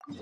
Huh?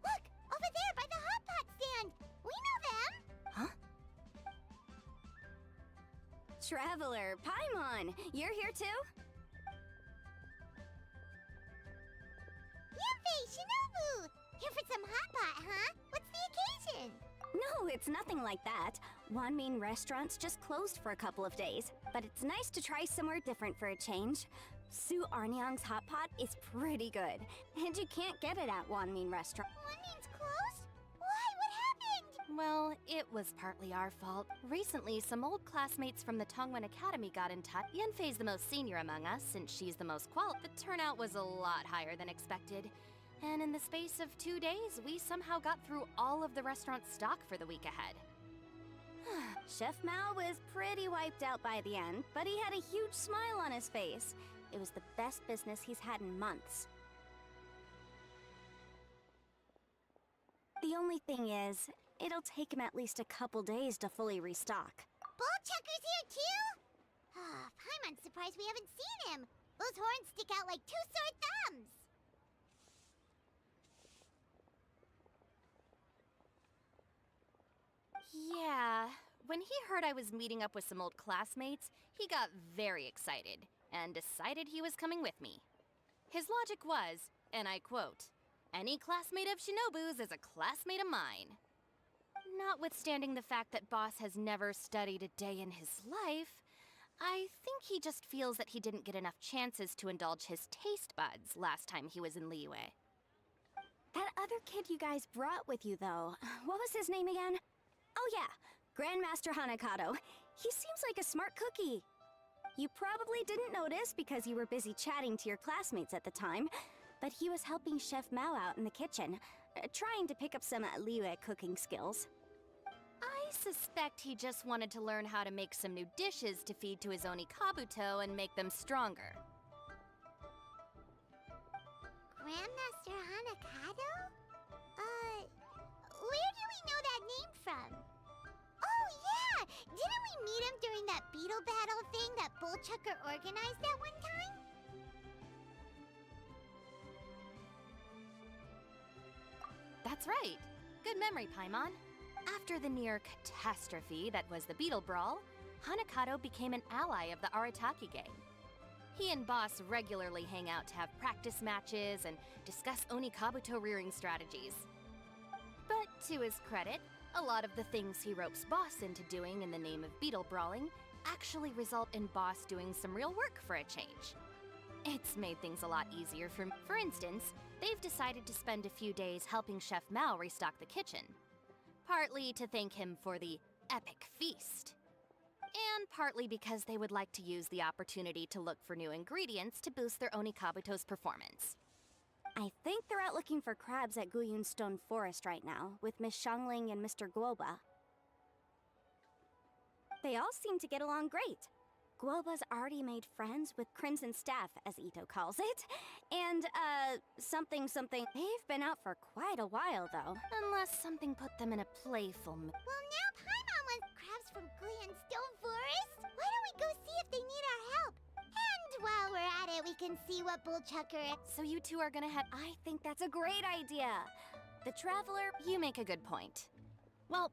Look! Over there by the hot pot stand! We know them! Huh? Traveler, Paimon! You're here too? Yunfei, Shinobu! Here for some hot pot, huh? What's the occasion? No, it's nothing like that. Wanmin restaurant's just closed for a couple of days, but it's nice to try somewhere different for a change. Su Arnyang's hot pot is pretty good, and you can't get it at Wanmin restaurant. Wanmin's closed? Why? What happened? Well, it was partly our fault. Recently, some old classmates from the Tongwen Academy got in touch. Yanfei's the most senior among us, since she's the most The turnout was a lot higher than expected. And in the space of 2 days, we somehow got through all of the restaurant's stock for the week ahead. Chef Mao was pretty wiped out by the end, but he had a huge smile on his face. It was the best business he's had in months. The only thing is, it'll take him at least a couple days to fully restock. Bullchucker's here too? Paimon's surprised we haven't seen him. Those horns stick out like 2 sore thumbs. Yeah, when he heard I was meeting up with some old classmates, he got very excited and decided he was coming with me. His logic was, and I quote, "Any classmate of Shinobu's is a classmate of mine." Notwithstanding the fact that Boss has never studied a day in his life, I think he just feels that he didn't get enough chances to indulge his taste buds last time he was in Liyue. That other kid you guys brought with you, though, what was his name again? Oh yeah, Grandmaster Hanakato. He seems like a smart cookie. You probably didn't notice because you were busy chatting to your classmates at the time, but he was helping Chef Mao out in the kitchen, trying to pick up some Liyue cooking skills. I suspect he just wanted to learn how to make some new dishes to feed to his Oni Kabuto and make them stronger. Grandmaster Hanakato? Where do we know that name from? Oh, yeah! Didn't we meet him during that Beetle battle thing that Bullchucker organized that one time? That's right. Good memory, Paimon. After the near catastrophe that was the Beetle Brawl, Hanakato became an ally of the Arataki gang. He and Boss regularly hang out to have practice matches and discuss Oni Kabuto rearing strategies. But to his credit, a lot of the things he ropes Boss into doing in the name of Beetle Brawling actually result in Boss doing some real work for a change. It's made things a lot easier for instance, they've decided to spend a few days helping Chef Mao restock the kitchen. Partly to thank him for the epic feast. And partly because they would like to use the opportunity to look for new ingredients to boost their Oni Kabuto's performance. I think they're out looking for crabs at Guyun Stone Forest right now, with Miss Xiangling and Mr. Guoba. They all seem to get along great. Guoba's already made friends with Crimson Staff, as Ito calls it, and, something. They've been out for quite a while, though. Unless something put them in a playful mood. Well, now Paimon wants crabs from Guyun Stone Forest. Why don't we go see if they need our help? And while we're at it, we can see what Bullchucker is. So you two are gonna head... I think that's a great idea. The Traveler... You make a good point. Well,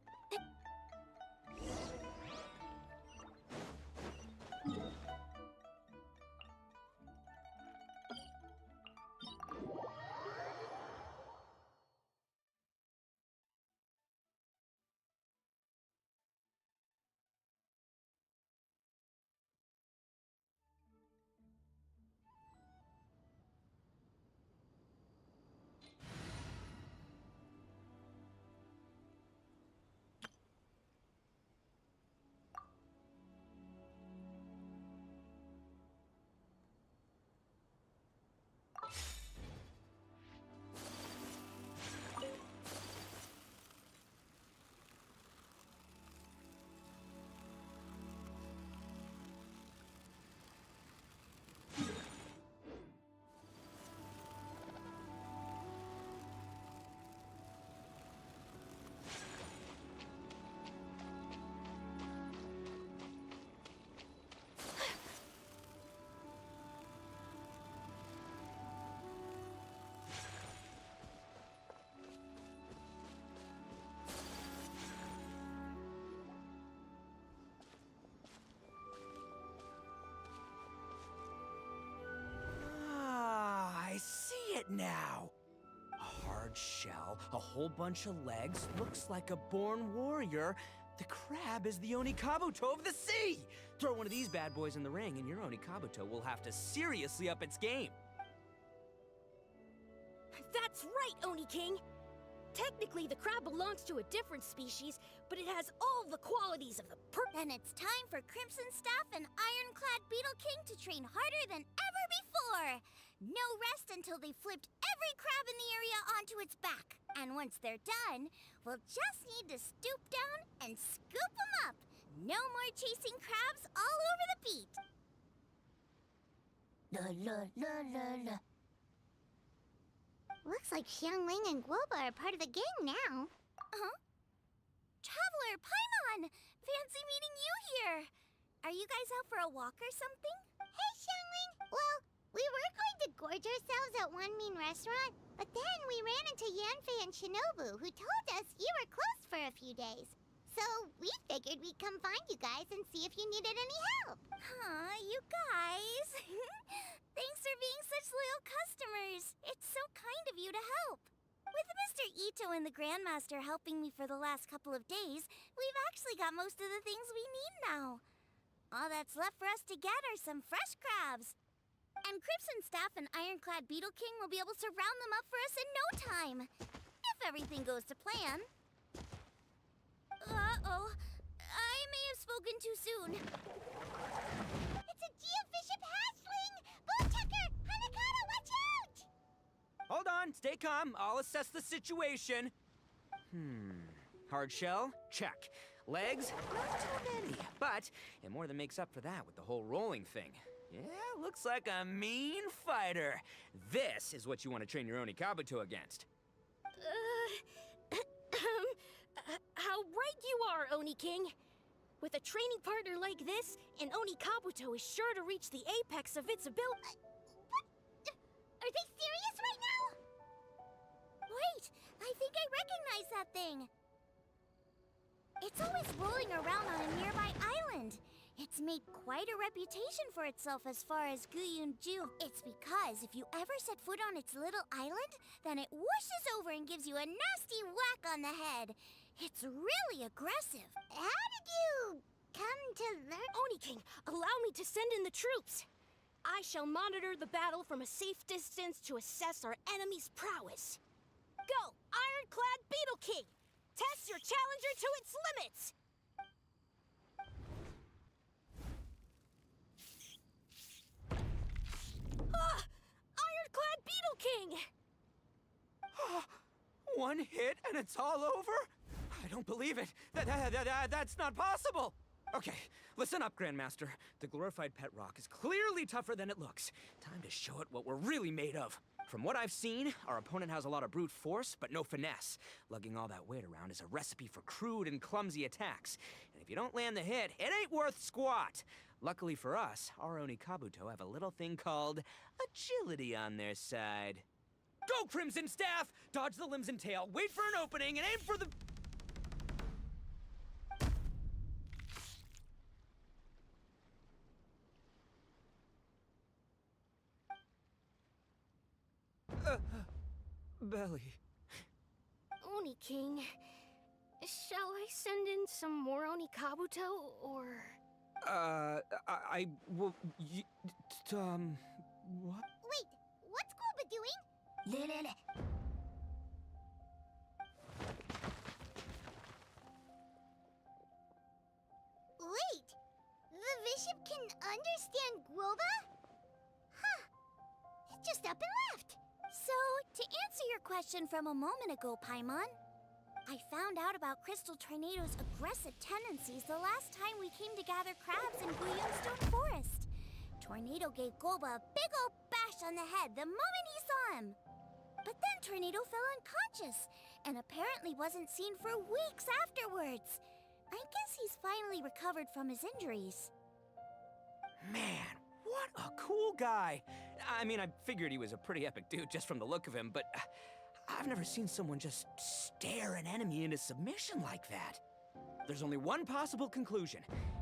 it now? A hard shell, a whole bunch of legs, looks like a born warrior. The crab is the Onikabuto of the sea! Throw one of these bad boys in the ring and your Onikabuto will have to seriously up its game. That's right, Oni King! Technically, the crab belongs to a different species, but it has all the qualities of the Then it's time for Crimson Staff and Ironclad Beetle King to train harder than ever before! No rest until they've flipped every crab in the area onto its back. And once they're done, we'll just need to stoop down and scoop them up. No more chasing crabs all over the beat. La la la la la. Looks like Xiangling and Guoba are part of the gang now. Huh? Traveler, Paimon! Fancy meeting you here! Are you guys out for a walk or something? Hey, Xiangling! Well, we were going to gorge ourselves at one mean restaurant, but then we ran into Yanfei and Shinobu, who told us you were closed for a few days. So we figured we'd come find you guys and see if you needed any help. Huh, you guys. Thanks for being such loyal customers. It's so kind of you to help. With Mr. Ito and the Grandmaster helping me for the last couple of days, we've actually got most of the things we need now. All that's left for us to get are some fresh crabs. And Crimson Staff and Ironclad Beetle King will be able to round them up for us in no time. If everything goes to plan. Uh-oh. I may have spoken too soon. It's a geofiship hatchling! Bowtucker! Hanakata, watch out! Hold on, stay calm. I'll assess the situation. Hard shell? Check. Legs? Not too many. But it more than makes up for that with the whole rolling thing. Yeah, looks like a mean fighter. This is what you want to train your Onikabuto against. How right you are, Oni King! With a training partner like this, an Onikabuto is sure to reach the apex of its ability. What? Are they serious right now? Wait, I think I recognize that thing. It's always rolling around on a nearby island. It's made quite a reputation for itself as far as Guyun-ju. It's because if you ever set foot on its little island, then it whooshes over and gives you a nasty whack on the head. It's really aggressive. How did you come to learn? Oni King, allow me to send in the troops. I shall monitor the battle from a safe distance to assess our enemy's prowess. Go, Ironclad Beetle King! Test your challenger to its limits! Ironclad Beetle King! One hit and it's all over? I don't believe it. That's not possible. Okay, listen up, Grandmaster. The glorified pet rock is clearly tougher than it looks. Time to show it what we're really made of. From what I've seen, our opponent has a lot of brute force, but no finesse. Lugging all that weight around is a recipe for crude and clumsy attacks. And if you don't land the hit, it ain't worth squat. Luckily for us, our Onikabuto have a little thing called agility on their side. Go, Crimson Staff! Dodge the limbs and tail, wait for an opening, and aim for the... belly. Oni King, shall I send in some more Onikabuto, or...? I will... what? Wait, what's Guoba doing? Wait, the bishop can understand Guoba? Huh. It just up and left. So, to answer your question from a moment ago, Paimon, I found out about Crystal Tornado's aggressive tendencies the last time we came to gather crabs in Guyunstone Forest. Tornado gave Guoba a big ol' bash on the head the moment he saw him. But then Tornado fell unconscious and apparently wasn't seen for weeks afterwards. I guess he's finally recovered from his injuries. Man, what a cool guy. I mean, I figured he was a pretty epic dude just from the look of him, but I've never seen someone just stare an enemy into submission like that. There's only one possible conclusion.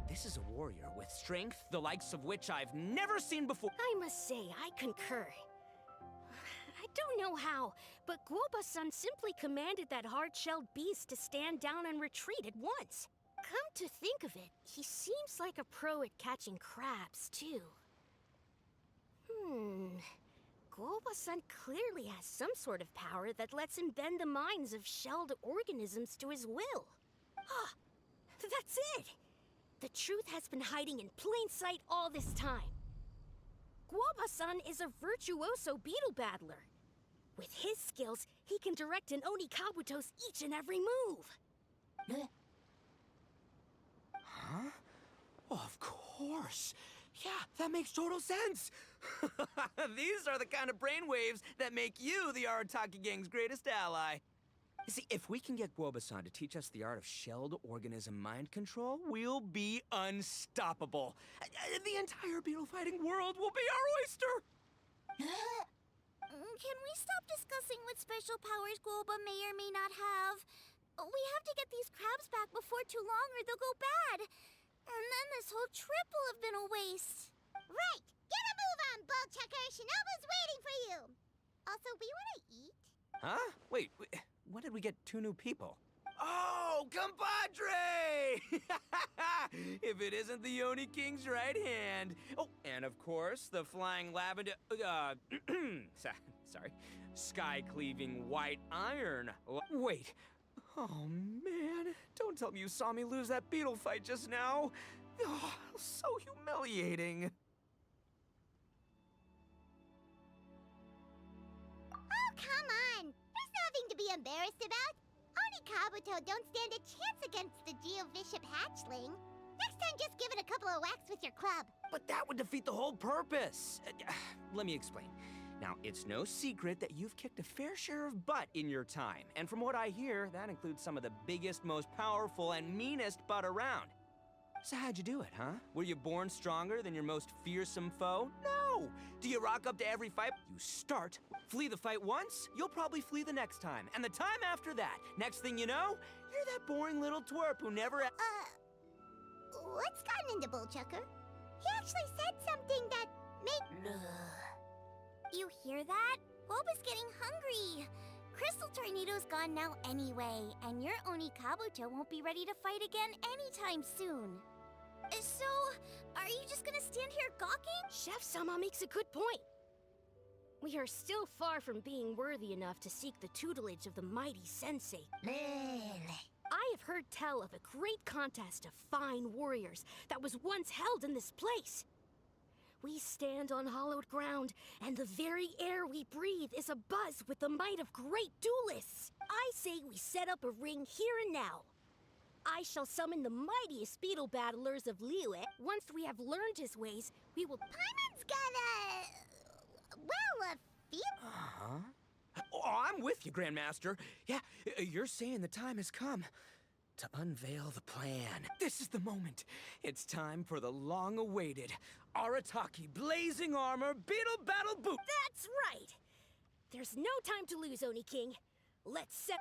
This is a warrior with strength, the likes of which I've never seen before. I must say, I concur. I don't know how, but Guoba-san simply commanded that hard-shelled beast to stand down and retreat at once. Come to think of it, he seems like a pro at catching crabs, too. Guoba-san clearly has some sort of power that lets him bend the minds of shelled organisms to his will. Ah, that's it! The truth has been hiding in plain sight all this time. Guoba-san is a virtuoso beetle battler. With his skills, he can direct an Oni Kabuto's each and every move. Huh? Oh, of course. Yeah, that makes total sense. These are the kind of brainwaves that make you the Arataki gang's greatest ally. You see, if we can get Guoba-san to teach us the art of shelled organism mind control, we'll be unstoppable. The entire beetle fighting world will be our oyster. Can we stop discussing what special powers Guoba may or may not have? We have to get these crabs back before too long or they'll go bad. And then this whole trip will have been a waste. Right! Get a move on, Bullchucker! Shinobu's waiting for you! Also, we want to eat? Huh? Wait, when did we get 2 new people? Oh, compadre! If it isn't the Oni King's right hand. Oh, and of course, the flying lavender, sorry, sky-cleaving white iron. Wait, oh man, don't tell me you saw me lose that beetle fight just now. Oh, so humiliating. Oh, come on! There's nothing to be embarrassed about. Oni Kabuto don't stand a chance against the Geovishap hatchling. Next time, just give it a couple of whacks with your club. But that would defeat the whole purpose. Let me explain. Now, it's no secret that you've kicked a fair share of butt in your time. And from what I hear, that includes some of the biggest, most powerful, and meanest butt around. So how'd you do it, huh? Were you born stronger than your most fearsome foe? No! Do you rock up to every fight? You start, flee the fight once, you'll probably flee the next time. And the time after that, next thing you know, you're that boring little twerp who never... What's gotten into Bullchucker? He actually said something that made... You hear that? Boba's getting hungry. Crystal Tornado's gone now anyway, and your Oni Kabuto won't be ready to fight again anytime soon. So, are you just gonna stand here gawking? Chef-sama makes a good point. We are still far from being worthy enough to seek the tutelage of the mighty sensei. I have heard tell of a great contest of fine warriors that was once held in this place. We stand on hallowed ground, and the very air we breathe is abuzz with the might of great duelists. I say we set up a ring here and now. I shall summon the mightiest beetle battlers of Liyue. Once we have learned his ways, we will... Paimon's got a feel... Uh-huh. Oh, I'm with you, Grandmaster. Yeah, you're saying the time has come to unveil the plan. This is the moment. It's time for the long-awaited Arataki Blazing Armor Beetle Battle Boot. That's right! There's no time to lose, Oni King. Let's set...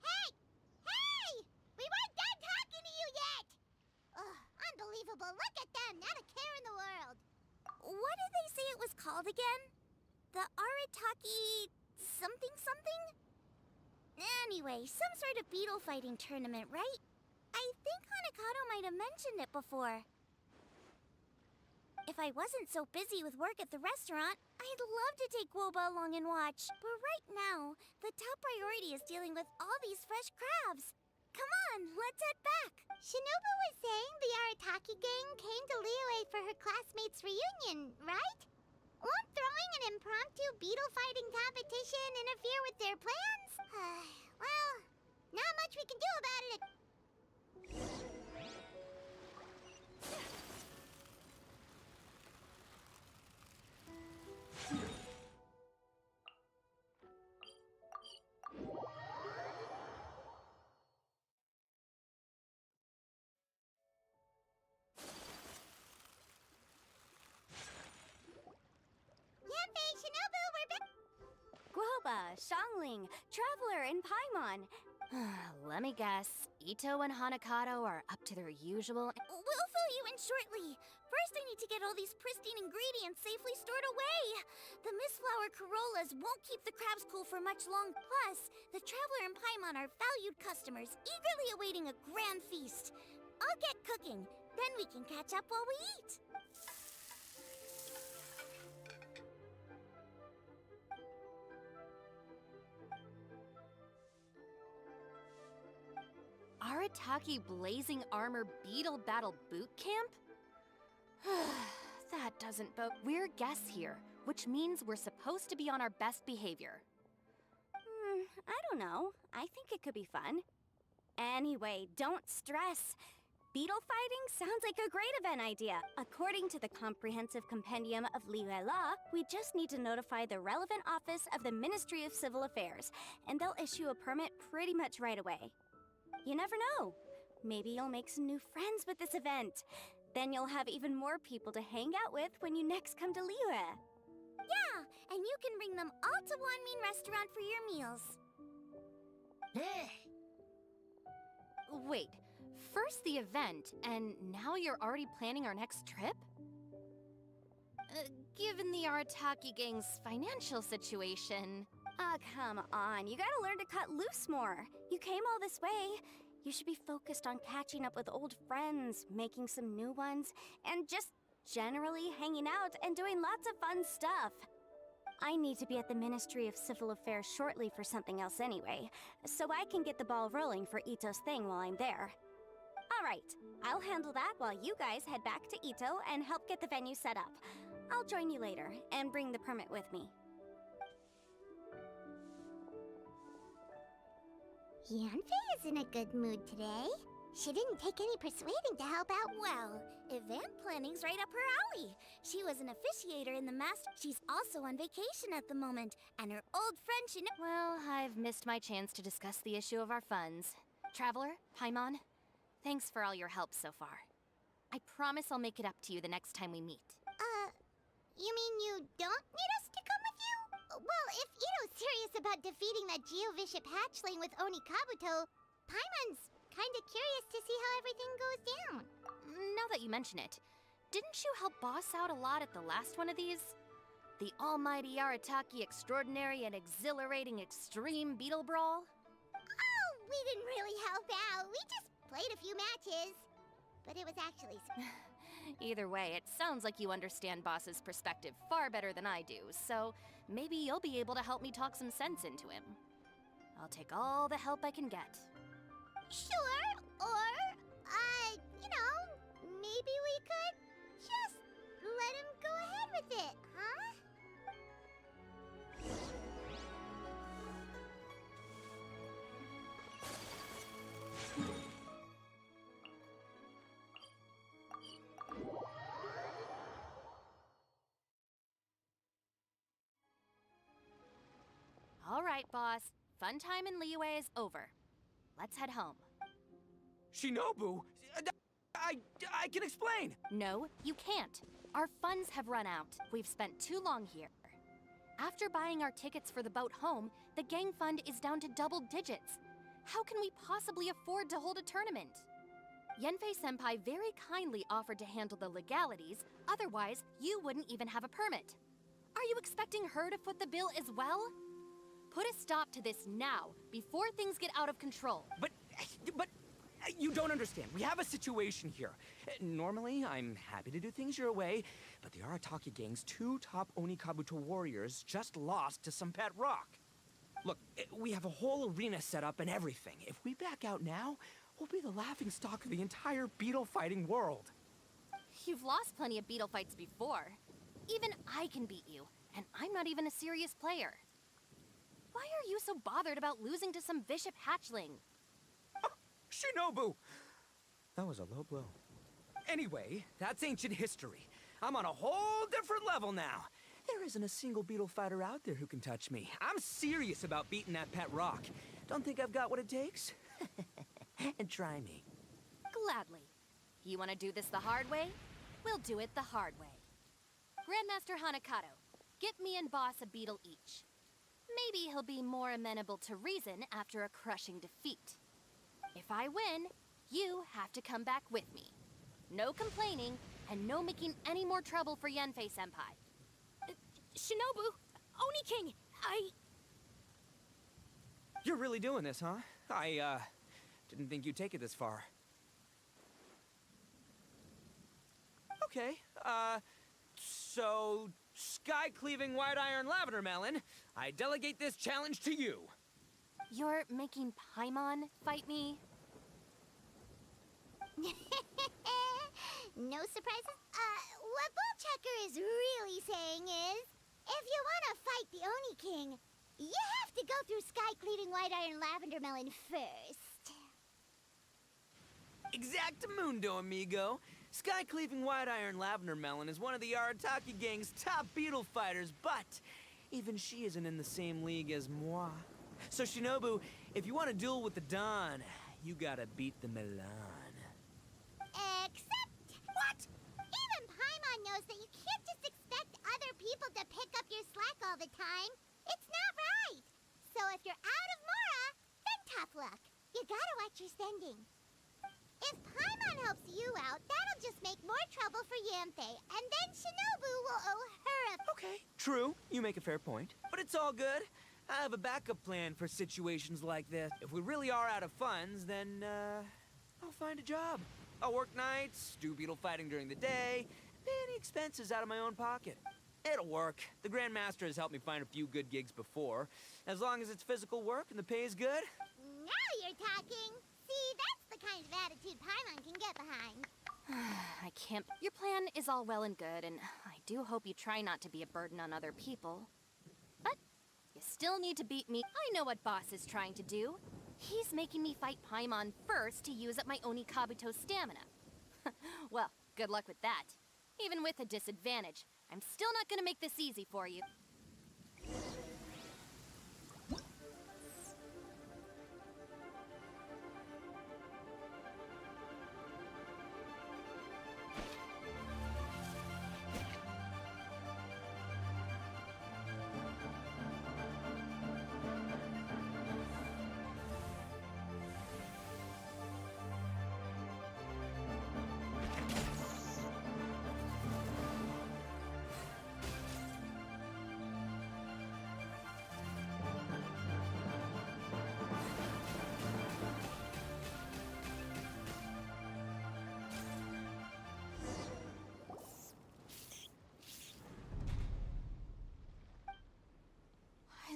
Hey! We weren't done talking to you yet! Ugh, unbelievable. Look at them. Not a care in the world. What did they say it was called again? The Arataki... something? Anyway, some sort of beetle fighting tournament, right? I think Hanakato might have mentioned it before. If I wasn't so busy with work at the restaurant, I'd love to take Guoba along and watch. But right now, the top priority is dealing with all these fresh crabs. Come on, let's head back. Shinobu was saying the Arataki gang came to Liyue for her classmates' reunion, right? Won't throwing an impromptu beetle fighting competition interfere with their plans? Well, not much we can do about it. Shinobu, we're back! Guoba, Xiangling, Traveler, and Paimon. Let me guess. Ito and Hanakato are up to their usual... We'll fill you in shortly. First, I need to get all these pristine ingredients safely stored away. The Mistflower Corollas won't keep the crabs cool for much long. Plus, the Traveler and Paimon are valued customers, eagerly awaiting a grand feast. I'll get cooking. Then we can catch up while we eat. Arataki Blazing Armor Beetle Battle Boot Camp? That doesn't bode. We're guests here, which means we're supposed to be on our best behavior. I don't know. I think it could be fun. Anyway, don't stress. Beetle fighting sounds like a great event idea. According to the Comprehensive Compendium of Liyue Law, we just need to notify the relevant office of the Ministry of Civil Affairs, and they'll issue a permit pretty much right away. You never know. Maybe you'll make some new friends with this event. Then you'll have even more people to hang out with when you next come to Liyue. Yeah, and you can bring them all to Wanmin Restaurant for your meals. Wait, first the event, and now you're already planning our next trip? Given the Arataki gang's financial situation... Come on. You gotta learn to cut loose more. You came all this way. You should be focused on catching up with old friends, making some new ones, and just generally hanging out and doing lots of fun stuff. I need to be at the Ministry of Civil Affairs shortly for something else anyway, so I can get the ball rolling for Ito's thing while I'm there. Alright, I'll handle that while you guys head back to Ito and help get the venue set up. I'll join you later and bring the permit with me. Yanfei is in a good mood today. She didn't take any persuading to help out. Well, event planning's right up her alley. She was an officiator in the master. She's also on vacation at the moment, and her old friend Well, I've missed my chance to discuss the issue of our funds. Traveler, Paimon, thanks for all your help so far. I promise I'll make it up to you the next time we meet. You mean you don't need us to come with you? Well, if Ito's serious about defeating that Geovishap hatchling with Oni Kabuto, Paimon's kinda curious to see how everything goes down. Now that you mention it, didn't you help boss out a lot at the last one of these? The almighty Arataki extraordinary and exhilarating extreme Beetle Brawl? Oh, we didn't really help out. We just played a few matches. But it was actually... Either way, it sounds like you understand Boss's perspective far better than I do, so maybe you'll be able to help me talk some sense into him. I'll take all the help I can get. Sure, or, you know, maybe we could just let him go ahead with it, huh? All right, boss. Fun time in Liyue is over. Let's head home. Shinobu, I can explain. No, you can't. Our funds have run out. We've spent too long here. After buying our tickets for the boat home, the gang fund is down to double digits. How can we possibly afford to hold a tournament? Yanfei-senpai very kindly offered to handle the legalities, otherwise you wouldn't even have a permit. Are you expecting her to foot the bill as well? Put a stop to this now, before things get out of control. But you don't understand. We have a situation here. Normally, I'm happy to do things your way, but the Arataki gang's 2 top Oni Kabuto warriors just lost to some pet rock. Look, we have a whole arena set up and everything. If we back out now, we'll be the laughingstock of the entire beetle fighting world. You've lost plenty of beetle fights before. Even I can beat you, and I'm not even a serious player. Why are you so bothered about losing to some Bishop hatchling? Shinobu! That was a low blow. Anyway, that's ancient history. I'm on a whole different level now. There isn't a single beetle fighter out there who can touch me. I'm serious about beating that pet rock. Don't think I've got what it takes? Try me. Gladly. You want to do this the hard way? We'll do it the hard way. Grandmaster Hanakato, get me and Boss a beetle each. Maybe he'll be more amenable to reason after a crushing defeat. If I win, you have to come back with me. No complaining, and no making any more trouble for Yanfei-senpai. Shinobu, Oni King, You're really doing this, huh? I didn't think you'd take it this far. Okay, so sky-cleaving white iron lavender melon, I delegate this challenge to you. You're making Paimon fight me? No surprises? What Bullchecker is really saying is, if you want to fight the Oni King, you have to go through sky-cleaving white iron lavender melon first. Exactamundo, amigo. Sky-cleaving white iron lavender melon is one of the Arataki gang's top Beetle fighters, but even she isn't in the same league as moi. So Shinobu, if you want to duel with the Don, you gotta beat the Milan. Except... What? Even Paimon knows that you can't just expect other people to pick up your slack all the time. It's not right. So if you're out of Mora, then tough luck. You gotta watch your spending. If Paimon helps you out, that'll just make more trouble for Yanfei, and then Shinobu will owe her a... Okay, true. You make a fair point. But it's all good. I have a backup plan for situations like this. If we really are out of funds, then, I'll find a job. I'll work nights, do beetle fighting during the day, pay any expenses out of my own pocket. It'll work. The Grandmaster has helped me find a few good gigs before. As long as it's physical work and the pay is good. Now you're talking. See, that's the kind of attitude Paimon can get behind. I can't. Your plan is all well and good, and I do hope you try not to be a burden on other people. But you still need to beat me. I know what Boss is trying to do. He's making me fight Paimon first to use up my Oni Kabuto stamina. Well, good luck with that. Even with a disadvantage, I'm still not gonna make this easy for you.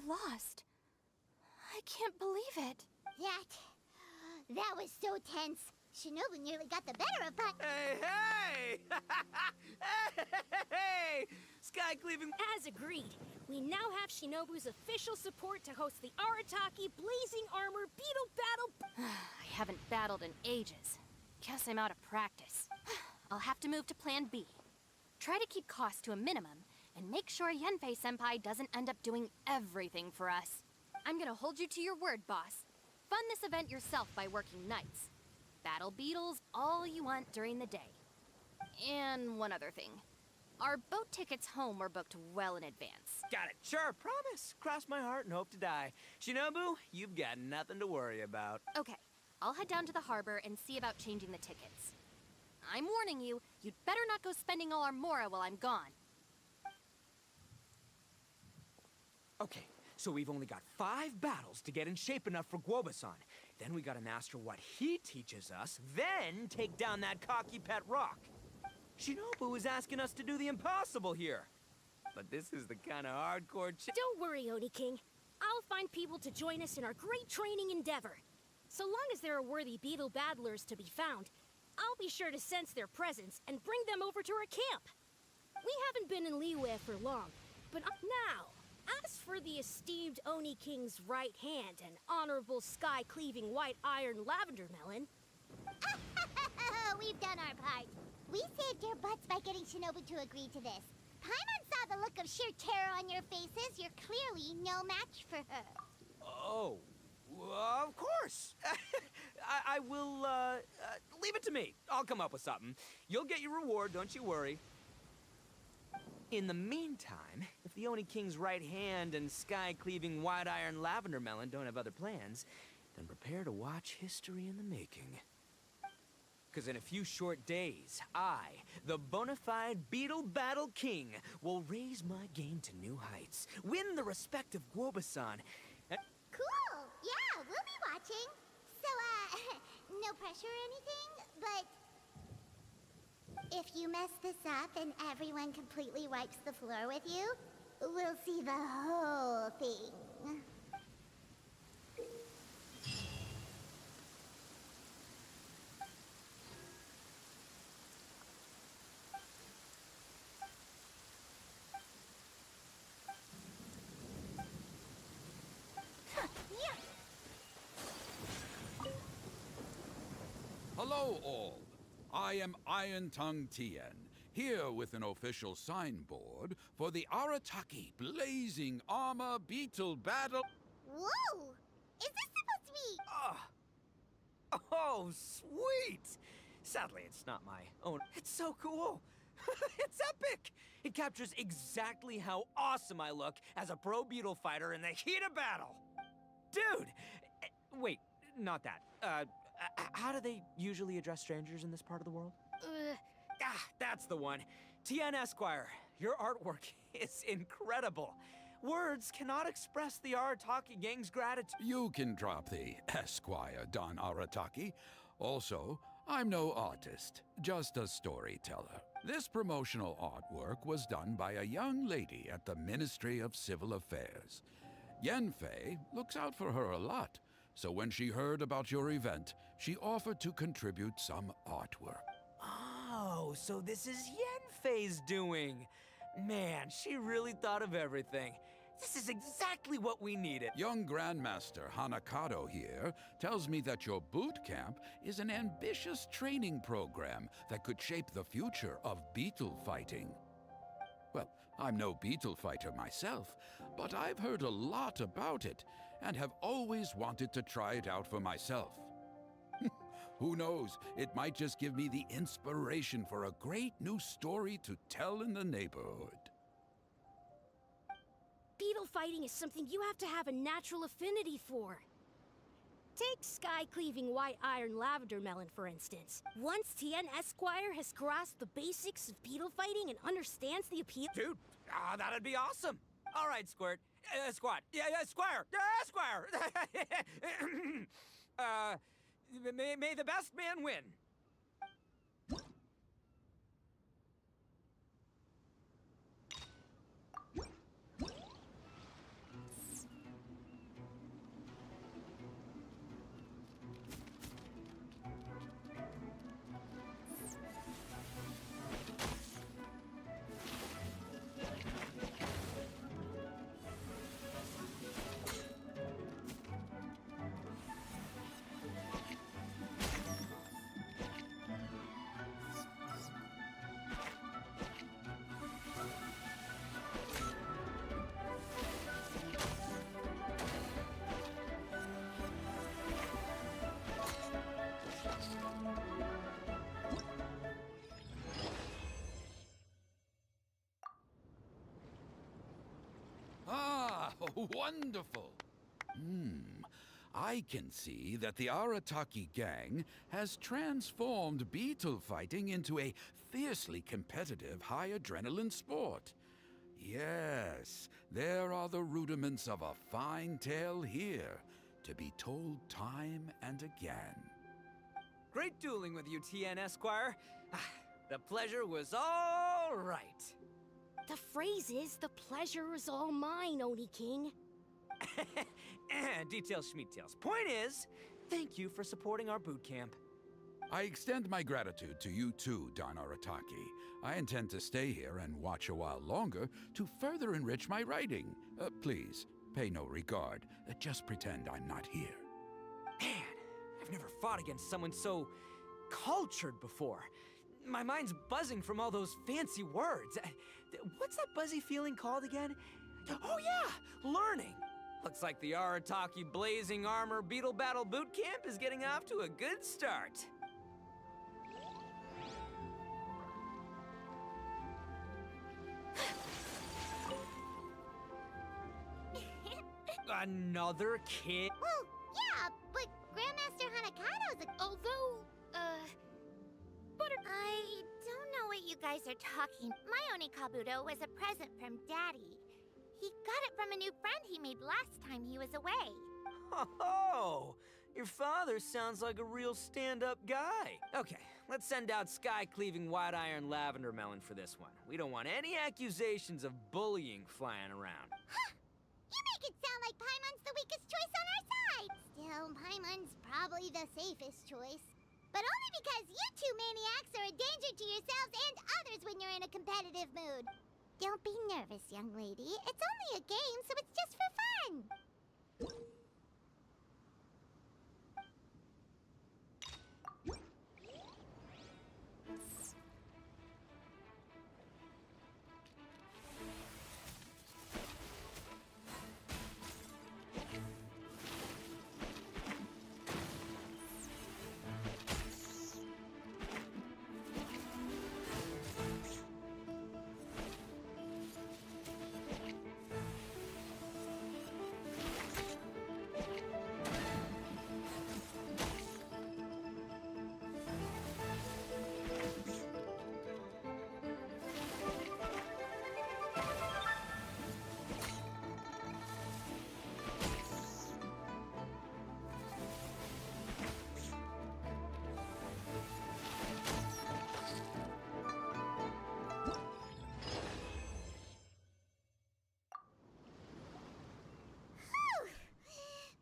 Lost. I can't believe it. That was so tense. Shinobu nearly got the better of Pat. Hey! Hey! Sky-cleaving... as agreed, we now have Shinobu's official support to host the Arataki Blazing Armor Beetle Battle. I haven't battled in ages. Guess I'm out of practice. I'll have to move to Plan B. Try to keep costs to a minimum, and make sure Yanfei-senpai doesn't end up doing everything for us. I'm gonna hold you to your word, boss. Fund this event yourself by working nights. Battle beetles all you want during the day. And one other thing. Our boat tickets home were booked well in advance. Got it. Sure, promise. Cross my heart and hope to die. Shinobu, you've got nothing to worry about. Okay, I'll head down to the harbor and see about changing the tickets. I'm warning you, you'd better not go spending all our mora while I'm gone. Okay, so we've only got 5 battles to get in shape enough for Guoba-san. Then we gotta master what he teaches us, then take down that cocky pet rock. Shinobu is asking us to do the impossible here. But this is the kind of hardcore Don't worry, Oni King. I'll find people to join us in our great training endeavor. So long as there are worthy beetle battlers to be found, I'll be sure to sense their presence and bring them over to our camp. We haven't been in Liyue for long, but now, as for the esteemed Oni King's right hand and honorable sky-cleaving white iron lavender melon... We've done our part. We saved your butts by getting Shinobu to agree to this. Paimon saw the look of sheer terror on your faces. You're clearly no match for her. Oh, of course. I will, leave it to me. I'll come up with something. You'll get your reward, don't you worry. In the meantime, if the Oni King's right hand and sky-cleaving white iron lavender melon don't have other plans, then prepare to watch history in the making. Because in a few short days, I, the bona fide Beetle Battle King, will raise my game to new heights, win the respect of Guoba-san. Cool! Yeah, we'll be watching. So, no pressure or anything, but if you mess this up and everyone completely wipes the floor with you, we'll see the whole thing. Hello, all. I am Iron Tongue Tien, here with an official signboard for the Arataki Blazing Armor Beetle Battle. Whoa! Is this supposed to be... Oh, sweet! Sadly, it's not my own. It's so cool! It's epic! It captures exactly how awesome I look as a pro Beetle fighter in the heat of battle! Dude! Wait, not that. How do they usually address strangers in this part of the world? That's the one. Tien Esquire, your artwork is incredible. Words cannot express the Arataki gang's gratitude. You can drop the Esquire, Don Arataki. Also, I'm no artist, just a storyteller. This promotional artwork was done by a young lady at the Ministry of Civil Affairs. Yenfei looks out for her a lot, so when she heard about your event, she offered to contribute some artwork. Oh, so this is Yenfei's doing. Man, she really thought of everything. This is exactly what we needed. Young Grandmaster Hanakado here tells me that your boot camp is an ambitious training program that could shape the future of beetle fighting. Well, I'm no beetle fighter myself, but I've heard a lot about it and have always wanted to try it out for myself. Who knows, it might just give me the inspiration for a great new story to tell in the neighborhood. Beetle fighting is something you have to have a natural affinity for. Take sky-cleaving white iron lavender melon, for instance. Once Tien Esquire has grasped the basics of beetle fighting and understands the appeal... Dude, that'd be awesome. All right, Squirt. Squad. Yeah, Squire. Squire. May the best man win. Wonderful! I can see that the Arataki gang has transformed beetle fighting into a fiercely competitive high-adrenaline sport. Yes, there are the rudiments of a fine tale here, to be told time and again. Great dueling with you, Tien Esquire. The pleasure was all right. The phrase is, the pleasure is all mine, Oni King. Details, schmeetails. Point is, thank you for supporting our boot camp. I extend my gratitude to you too, Don Arataki. I intend to stay here and watch a while longer to further enrich my writing. Please, pay no regard. Just pretend I'm not here. Man, I've never fought against someone so cultured before. My mind's buzzing from all those fancy words. What's that buzzy feeling called again? Oh yeah, learning. Looks like the Arataki Blazing Armor Beetle Battle Boot Camp is getting off to a good start. Another kid? Well, yeah, but Grandmaster Hanakado's a... Although, guys are talking, my Onikabuto was a present from Daddy. He got it from a new friend he made last time he was away. Oh, your father sounds like a real stand-up guy. Okay, let's send out sky-cleaving white-iron lavender melon for this one. We don't want any accusations of bullying flying around. Huh! You make it sound like Paimon's the weakest choice on our side! Still, Paimon's probably the safest choice. But only because you two maniacs are a danger to yourselves and others when you're in a competitive mood. Don't be nervous, young lady. It's only a game, so it's just for fun.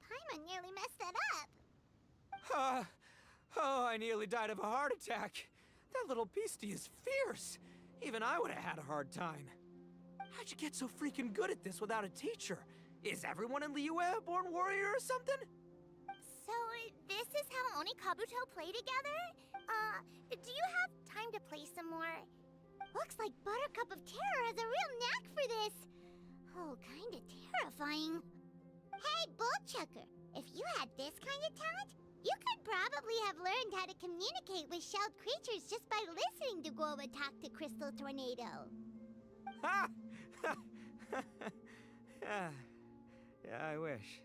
Paimon nearly messed that up. Oh, I nearly died of a heart attack. That little beastie is fierce. Even I would have had a hard time. How'd you get so freaking good at this without a teacher? Is everyone in Liyue a born warrior or something? So, this is how Onikabuto play together? Do you have time to play some more? Looks like Buttercup of Terror has a real knack for this. Oh, kinda terrifying. Hey, Bullchucker, if you had this kind of talent, you could probably have learned how to communicate with shelled creatures just by listening to Guoba talk to Crystal Tornado. Ha! Yeah, I wish.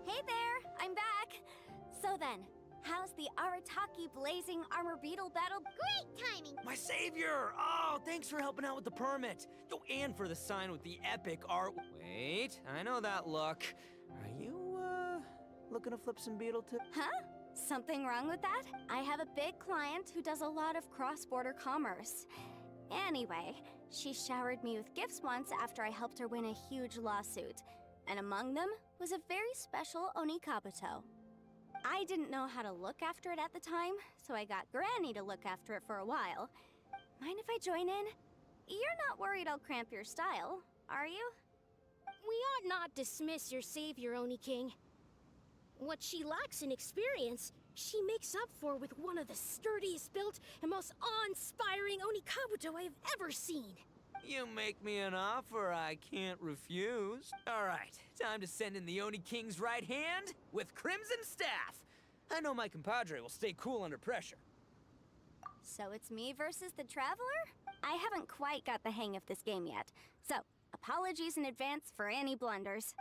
Hey there, I'm back. So then, how's the Arataki blazing armor beetle battle? Great timing! My savior! Oh, thanks for helping out with the permit. Yo, and for the sign with the epic art. Wait, I know that look. Are you, looking to flip some Beetle tip? Huh? Something wrong with that? I have a big client who does a lot of cross-border commerce. Anyway, she showered me with gifts once after I helped her win a huge lawsuit. And among them was a very special Onikabuto. I didn't know how to look after it at the time, so I got Granny to look after it for a while. Mind if I join in? You're not worried I'll cramp your style, are you? We ought not dismiss your savior, Oni King. What she lacks in experience, she makes up for with one of the sturdiest built and most awe-inspiring Onikabuto I have ever seen. You make me an offer I can't refuse. All right, time to send in the Oni King's right hand with Crimson Staff. I know my compadre will stay cool under pressure. So it's me versus the Traveler? I haven't quite got the hang of this game yet, so apologies in advance for any blunders.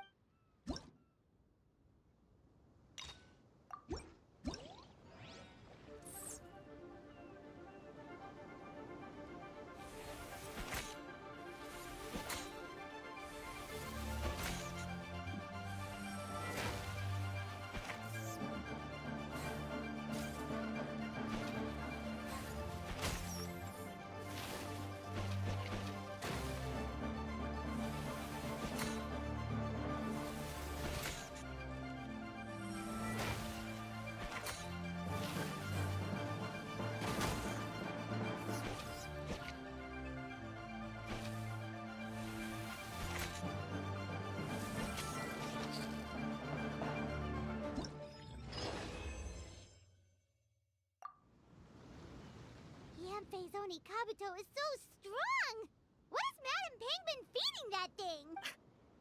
Yanfei's Onikabuto is so strong! What is Madame Penguin feeding that thing?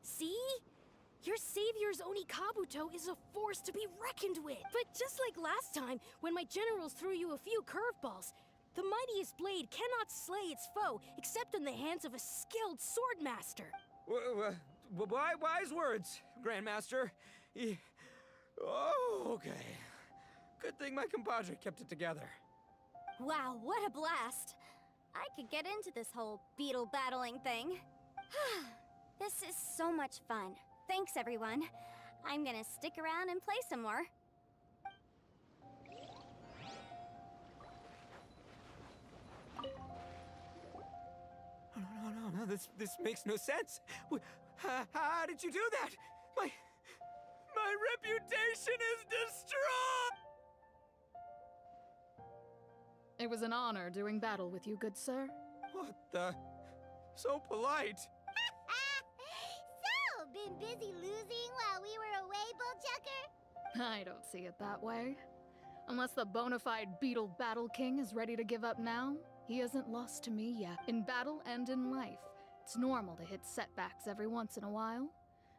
See? Your savior's Onikabuto is a force to be reckoned with. But just like last time, when my generals threw you a few curveballs, the mightiest blade cannot slay its foe except in the hands of a skilled swordmaster. Wise words, Grandmaster. Oh, okay. Good thing my compadre kept it together. Wow, what a blast! I could get into this whole beetle battling thing. This is so much fun. Thanks, everyone. I'm gonna stick around and play some more. No, this makes no sense. How did you do that? My reputation is destroyed! It was an honor doing battle with you, good sir. What the? So polite. So, been busy losing while we were away, Bullchucker? I don't see it that way. Unless the bona fide Beetle Battle King is ready to give up now, he hasn't lost to me yet. In battle and in life, it's normal to hit setbacks every once in a while.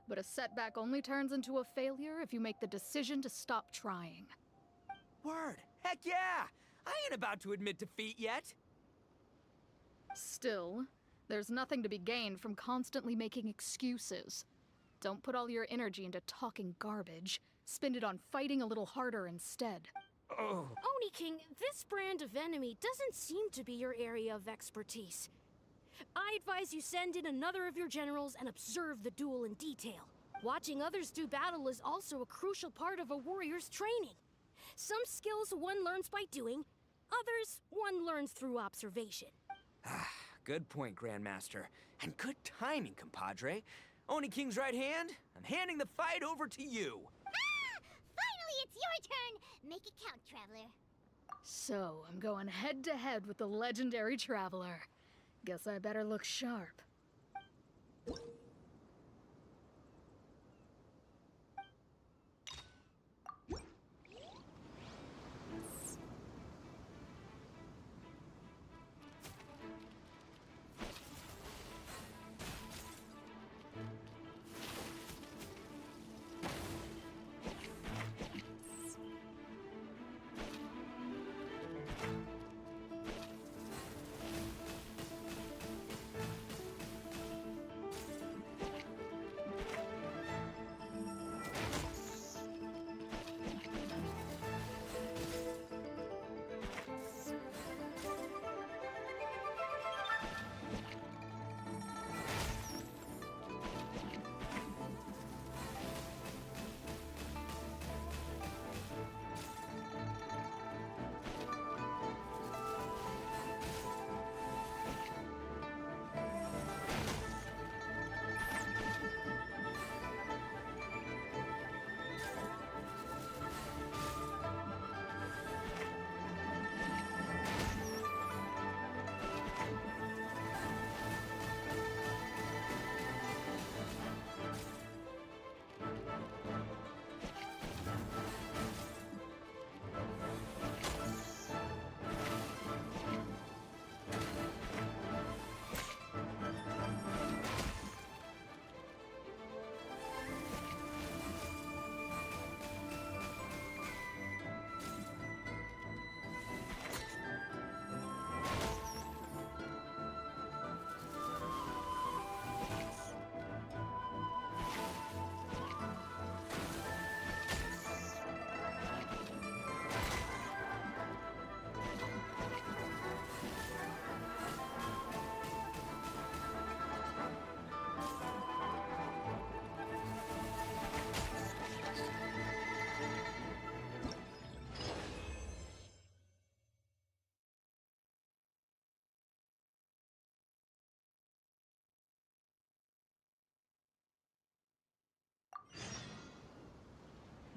But a setback only turns into a failure if you make the decision to stop trying. Word. Heck yeah! I ain't about to admit defeat yet. Still, there's nothing to be gained from constantly making excuses. Don't put all your energy into talking garbage. Spend it on fighting a little harder instead. Oh. Oni King, this brand of enemy doesn't seem to be your area of expertise. I advise you send in another of your generals and observe the duel in detail. Watching others do battle is also a crucial part of a warrior's training. Some skills one learns by doing, others one learns through observation. Good point, Grandmaster. And good timing, compadre. Oni King's right hand, I'm handing the fight over to you. Finally, it's your turn! Make it count, Traveler. So, I'm going head to head with the legendary Traveler. Guess I better look sharp.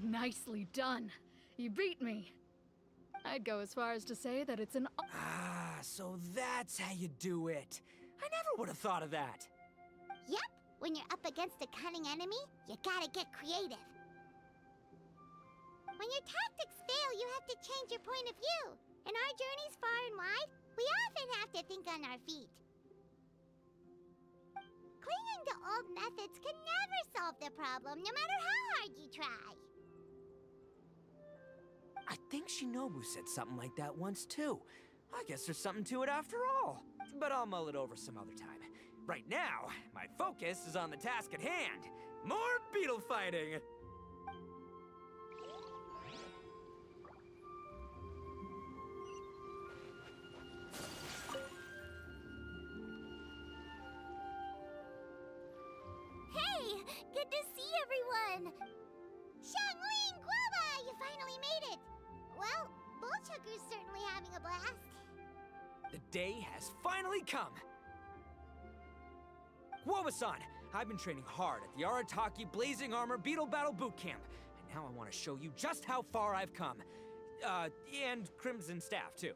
Nicely done. You beat me. I'd go as far as to say that it's an... So that's how you do it. I never would have thought of that. Yep, when you're up against a cunning enemy, you gotta get creative. When your tactics fail, you have to change your point of view. In our journeys far and wide, we often have to think on our feet. Clinging to old methods can never solve the problem, no matter how hard you try. I think Shinobu said something like that once, too. I guess there's something to it after all. But I'll mull it over some other time. Right now, my focus is on the task at hand. More beetle fighting! Good to see everyone! Xiangling Guoba! You finally made it! Well, Bullchucker's certainly having a blast. The day has finally come! Guoba-san, I've been training hard at the Arataki Blazing Armor Beetle Battle Boot Camp, and now I want to show you just how far I've come. And Crimson Staff, too.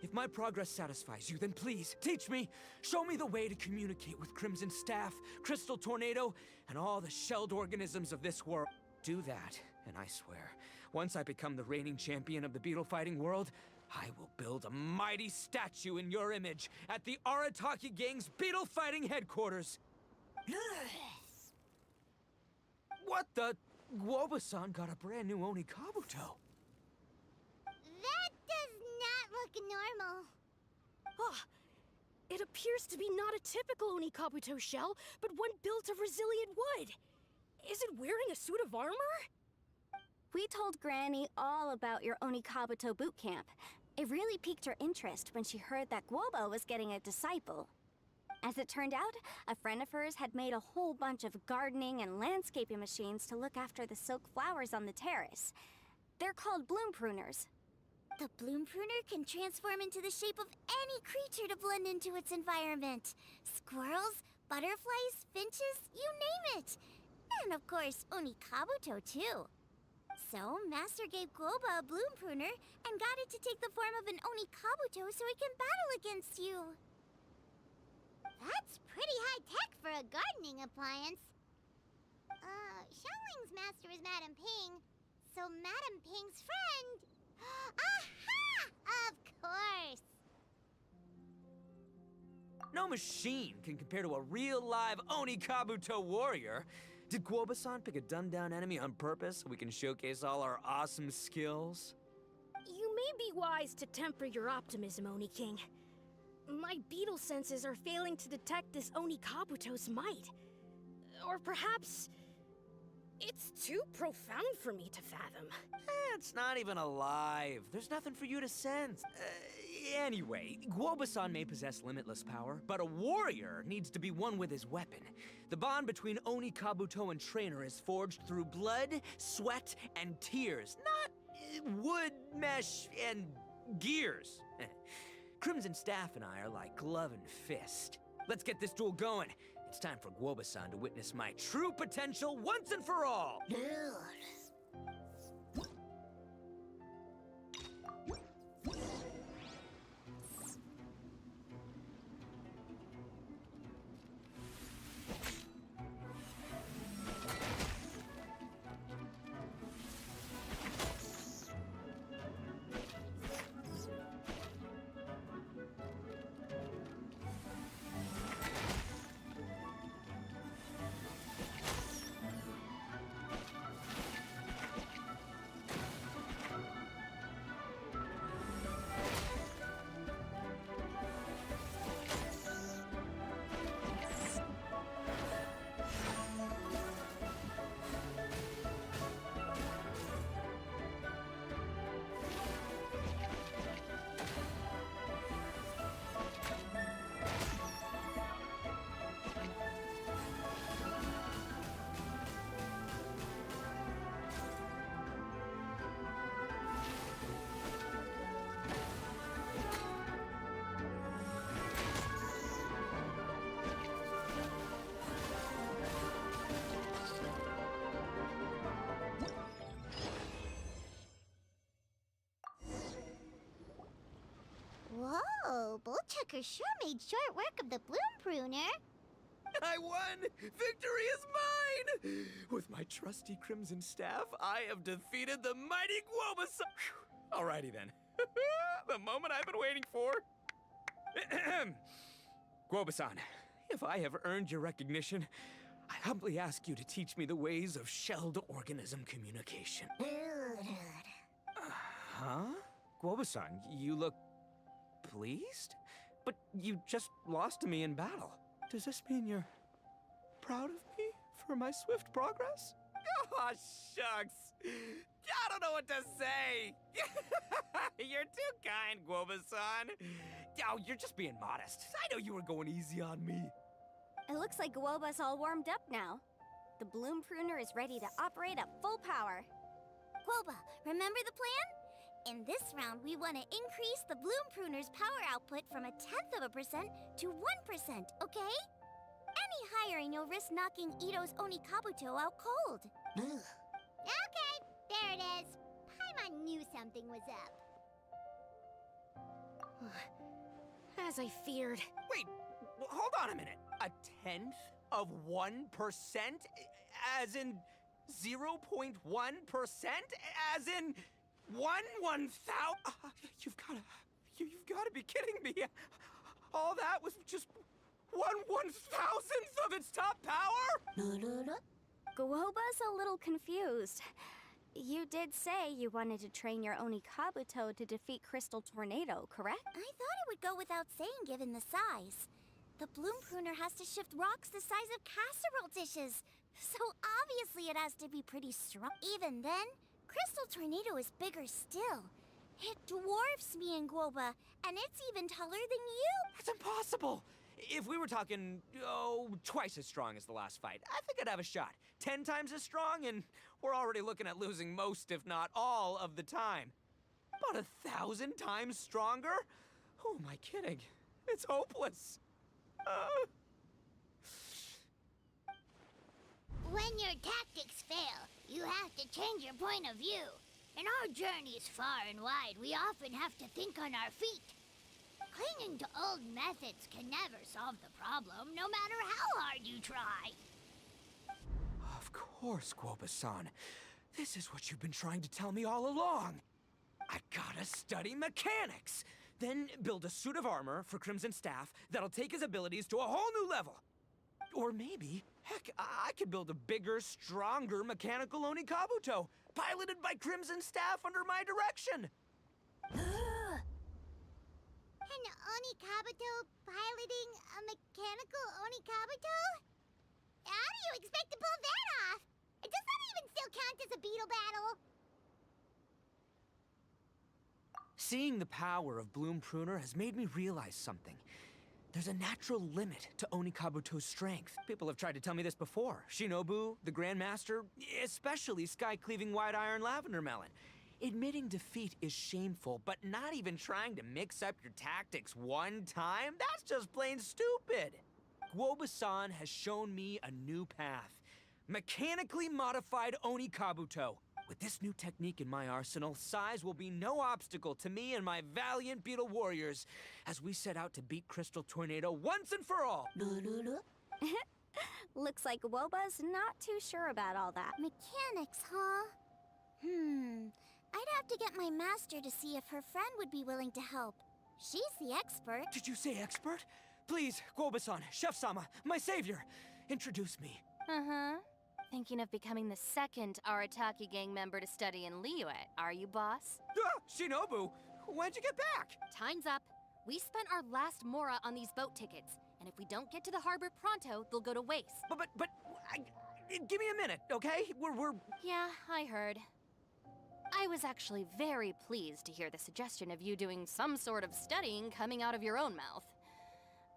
If my progress satisfies you, then please, teach me! Show me the way to communicate with Crimson Staff, Crystal Tornado, and all the shelled organisms of this world. Do that, and I swear, once I become the reigning champion of the beetle fighting world, I will build a mighty statue in your image at the Arataki Gang's beetle fighting headquarters. What the? Guoba-san got a brand new Oni Kabuto. That does not look normal. Ah, it appears to be not a typical Onikabuto shell, but one built of resilient wood. Is it wearing a suit of armor? We told Granny all about your Onikabuto boot camp. It really piqued her interest when she heard that Guoba was getting a disciple. As it turned out, a friend of hers had made a whole bunch of gardening and landscaping machines to look after the silk flowers on the terrace. They're called bloom pruners. The bloom pruner can transform into the shape of any creature to blend into its environment. Squirrels, butterflies, finches, you name it. And of course, Onikabuto too. So, Master gave Guoba a bloom pruner and got it to take the form of an Onikabuto so it can battle against you. That's pretty high-tech for a gardening appliance. Xiangling's master is Madame Ping, so Madame Ping's friend... Aha! Of course! No machine can compare to a real live Oni Kabuto warrior. Did Guoba-san pick a dumbed-down enemy on purpose so we can showcase all our awesome skills? You may be wise to temper your optimism, Oni King. My beetle senses are failing to detect this Onikabuto's might. Or perhaps... it's too profound for me to fathom. It's not even alive. There's nothing for you to sense. Anyway, Guoba-san may possess limitless power, but a warrior needs to be one with his weapon. The bond between Oni Kabuto and trainer is forged through blood, sweat, and tears, not wood, mesh, and gears. Crimson Staff and I are like glove and fist. Let's get this duel going. It's time for Guoba-san to witness my true potential once and for all. Whoa, Bullchucker sure made short work of the bloom pruner. I won! Victory is mine! With my trusty Crimson Staff, I have defeated the mighty Guoba-san! Alrighty then. The moment I've been waiting for. Guoba-san, if I have earned your recognition, I humbly ask you to teach me the ways of shelled organism communication. Huh? Guoba-san, you look pleased? But you just lost to me in battle. Does this mean you're proud of me for my swift progress? Oh, shucks. I don't know what to say. You're too kind, Guoba-san. Oh, you're just being modest. I know you were going easy on me. It looks like Guoba's all warmed up now. The bloom pruner is ready to operate at full power. Guoba, remember the plan? In this round, we want to increase the bloom pruner's power output from 0.1% to 1%, okay? Any higher and you'll risk knocking Ito's Onikabuto out cold. Okay, there it is. Paimon knew something was up. As I feared. Wait, hold on a minute. 1/10 of 1%? As in 0.1%? As in 1/1000? You've gotta be kidding me. All that was just 1/1000th of its top power? Guoba's a little confused. You did say you wanted to train your Onikabuto to defeat Crystal Tornado, correct? I thought it would go without saying given the size. The bloom pruner has to shift rocks the size of casserole dishes. So obviously it has to be pretty strong. Even then, Crystal Tornado is bigger still. It dwarfs me and Guoba, and it's even taller than you. That's impossible! If we were talking, twice as strong as the last fight, I think I'd have a shot. 10 times as strong, and we're already looking at losing most, if not all, of the time. About 1,000 times stronger? Who am I kidding? It's hopeless. When your tactics fail, you have to change your point of view. In our journeys far and wide, we often have to think on our feet. Clinging to old methods can never solve the problem, no matter how hard you try. Of course, Guoba-san. This is what you've been trying to tell me all along. I gotta study mechanics. Then build a suit of armor for Crimson Staff that'll take his abilities to a whole new level. Or maybe, heck, I could build a bigger, stronger mechanical Onikabuto, piloted by Crimson Staff under my direction. An Onikabuto piloting a mechanical Onikabuto? How do you expect to pull that off? Does that even still count as a beetle battle? Seeing the power of Bloom Pruner has made me realize something. There's a natural limit to Onikabuto's strength. People have tried to tell me this before. Shinobu, the Grandmaster, especially Sky-Cleaving White Iron Lavender Melon. Admitting defeat is shameful, but not even trying to mix up your tactics one time? That's just plain stupid! Guoba-san has shown me a new path. Mechanically modified Onikabuto. With this new technique in my arsenal, size will be no obstacle to me and my valiant Beetle warriors as we set out to beat Crystal Tornado once and for all. Looks like Guoba's not too sure about all that. Mechanics, huh? I'd have to get my master to see if her friend would be willing to help. She's the expert. Did you say expert? Please, Guoba-san, Chef-sama, my savior, introduce me. Thinking of becoming the second Arataki gang member to study in Liyue, are you, boss? Shinobu, when'd you get back? Time's up. We spent our last mora on these boat tickets, and if we don't get to the harbor pronto, they'll go to waste. Give me a minute, okay? We're... Yeah, I heard. I was actually very pleased to hear the suggestion of you doing some sort of studying coming out of your own mouth.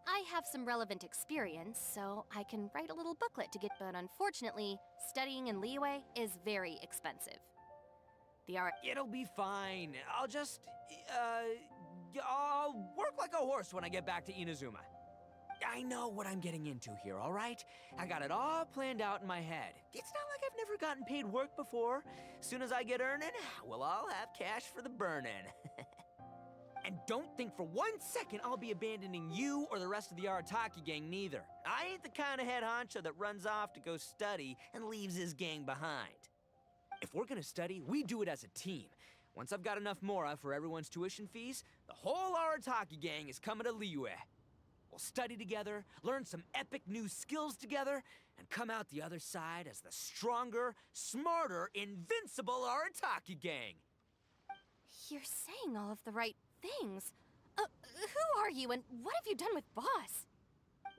I have some relevant experience, so I can write a little booklet to get, but unfortunately, studying in Liyue is very expensive. It'll be fine. I'll just, I'll work like a horse when I get back to Inazuma. I know what I'm getting into here, all right? I got it all planned out in my head. It's not like I've never gotten paid work before. Soon as I get earning, we'll all have cash for the burning. And don't think for 1 second I'll be abandoning you or the rest of the Arataki gang neither. I ain't the kind of head honcho that runs off to go study and leaves his gang behind. If we're gonna study, we do it as a team. Once I've got enough mora for everyone's tuition fees, the whole Arataki gang is coming to Liyue. We'll study together, learn some epic new skills together, and come out the other side as the stronger, smarter, invincible Arataki gang. You're saying all of the right things. Who are you and what have you done with Boss?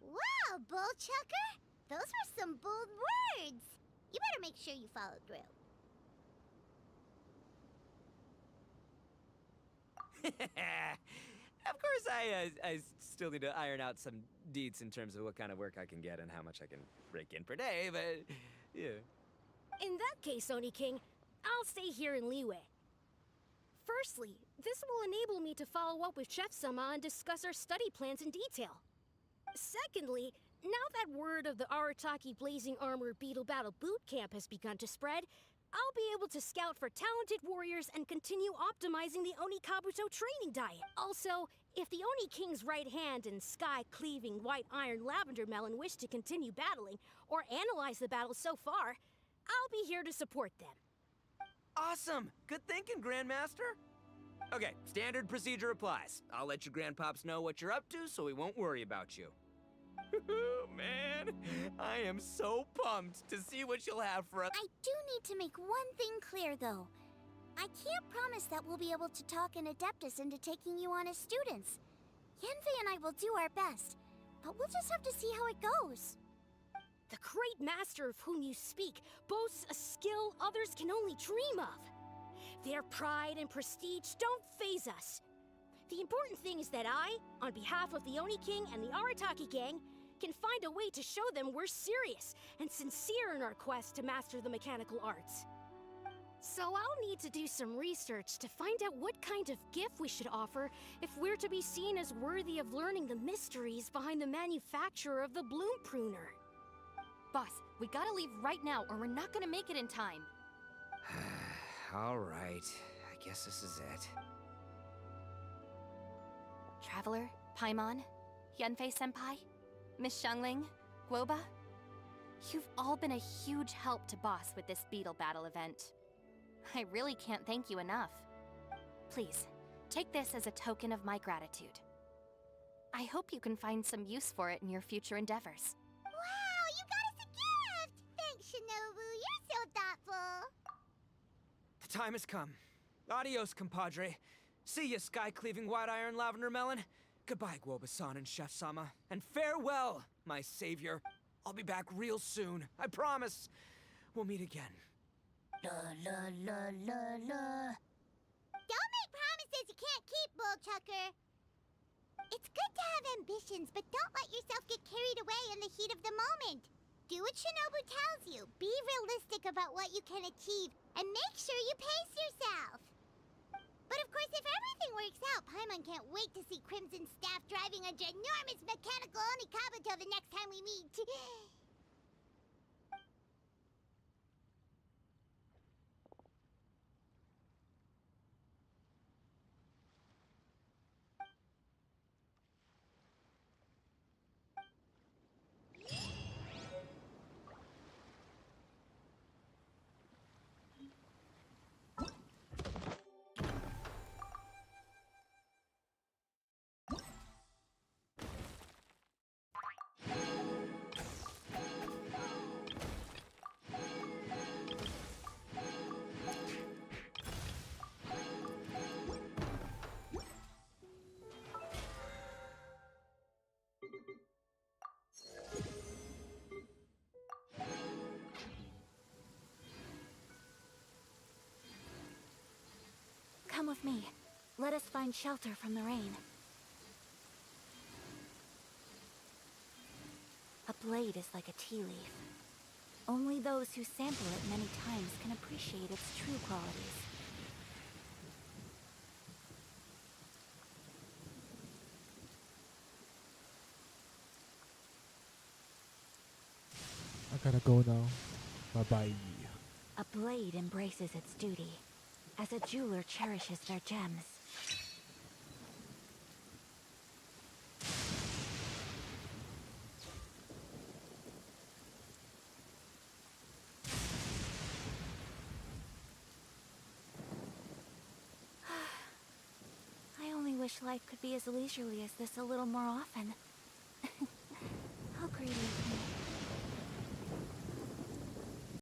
Wow, Bullchucker! Those were some bold words! You better make sure you follow through. Of course, I still need to iron out some deets in terms of what kind of work I can get and how much I can rake in per day, but yeah. In that case, Oni King, I'll stay here in Liyue. Firstly, this will enable me to follow up with Chef Sama and discuss our study plans in detail. Secondly, now that word of the Arataki Blazing Armor Beetle Battle Boot Camp has begun to spread, I'll be able to scout for talented warriors and continue optimizing the Oni Kabuto training diet. Also, if the Oni King's right hand and sky-cleaving white iron lavender melon wish to continue battling, or analyze the battle so far, I'll be here to support them. Awesome! Good thinking, Grandmaster! Okay, standard procedure applies. I'll let your grandpops know what you're up to so we won't worry about you. Man, I am so pumped to see what you'll have for us. I do need to make one thing clear, though. I can't promise that we'll be able to talk an Adeptus into taking you on as students. Yanfei and I will do our best, but we'll just have to see how it goes. The great master of whom you speak boasts a skill others can only dream of. Their pride and prestige don't faze us. The important thing is that I, on behalf of the Oni King and the Arataki gang, can find a way to show them we're serious and sincere in our quest to master the mechanical arts. So I'll need to do some research to find out what kind of gift we should offer if we're to be seen as worthy of learning the mysteries behind the manufacture of the bloom pruner. Boss, we gotta leave right now or we're not gonna make it in time. All right, I guess this is it. Traveler, Paimon, Yanfei-senpai, Miss Xiangling, Guoba, you've all been a huge help to Boss with this Beetle Battle event. I really can't thank you enough. Please, take this as a token of my gratitude. I hope you can find some use for it in your future endeavors. Wow, you got us a gift! Thanks, Shinobu. You're so thoughtful. The time has come. Adios, compadre. See ya, sky-cleaving white iron lavender melon. Goodbye, Guoba-san and Chef Sama. And farewell, my savior. I'll be back real soon. I promise. We'll meet again. Don't make promises you can't keep, Bullchucker. It's good to have ambitions, but don't let yourself get carried away in the heat of the moment. Do what Shinobu tells you. Be realistic about what you can achieve, and make sure you pace yourself. But of course, if everything works out, Paimon can't wait to see Crimson Staff driving a ginormous mechanical Onikabuto the next time we meet. Come with me. Let us find shelter from the rain. A blade is like a tea leaf. Only those who sample it many times can appreciate its true qualities. I gotta go now. Bye-bye. A blade embraces its duty, as a jeweler cherishes their gems. I only wish life could be as leisurely as this a little more often.